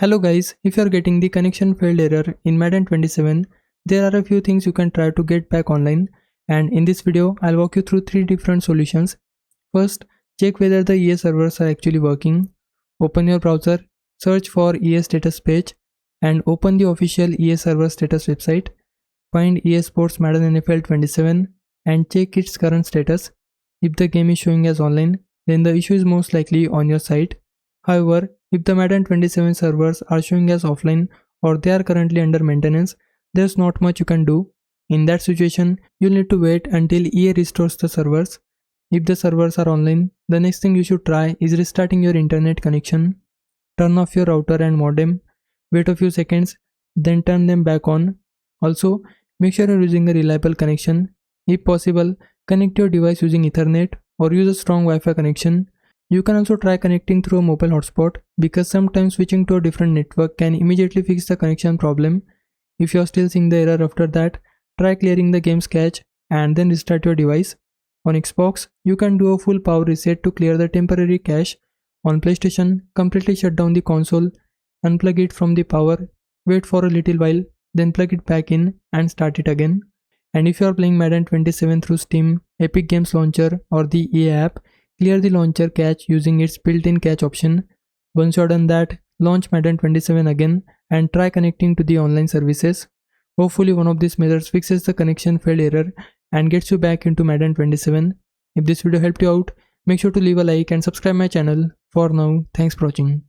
Hello guys, if you are getting the connection failed error in Madden 27, there are a few things you can try to get back online, and in this video I'll walk you through 3 different solutions. First, check whether the EA servers are actually working. Open your browser, search for EA status page and open the official EA server status website. Find EA Sports Madden NFL 27 and check its current status. If the game is showing as online, then the issue is most likely on your site. However, if the Madden 27 servers are showing as offline or they are currently under maintenance, there's not much you can do. In that situation, you'll need to wait until EA restores the servers. If the servers are online, the next thing you should try is restarting your internet connection. Turn off your router and modem, wait a few seconds, then turn them back on. Also, make sure you're using a reliable connection. If possible, connect your device using Ethernet or use a strong Wi-Fi connection. You can also try connecting through a mobile hotspot because sometimes switching to a different network can immediately fix the connection problem. If you are still seeing the error after that, try clearing the game's cache and then restart your device. On Xbox, you can do a full power reset to clear the temporary cache. On PlayStation, completely shut down the console, unplug it from the power, wait for a little while, then plug it back in and start it again. And if you are playing Madden 27 through Steam, Epic Games Launcher or the EA app, clear the launcher cache using its built-in cache option. Once you are done that, launch Madden 27 again and try connecting to the online services. Hopefully one of these methods fixes the connection failed error and gets you back into Madden 27. If this video helped you out, make sure to leave a like and subscribe my channel. For now, thanks for watching.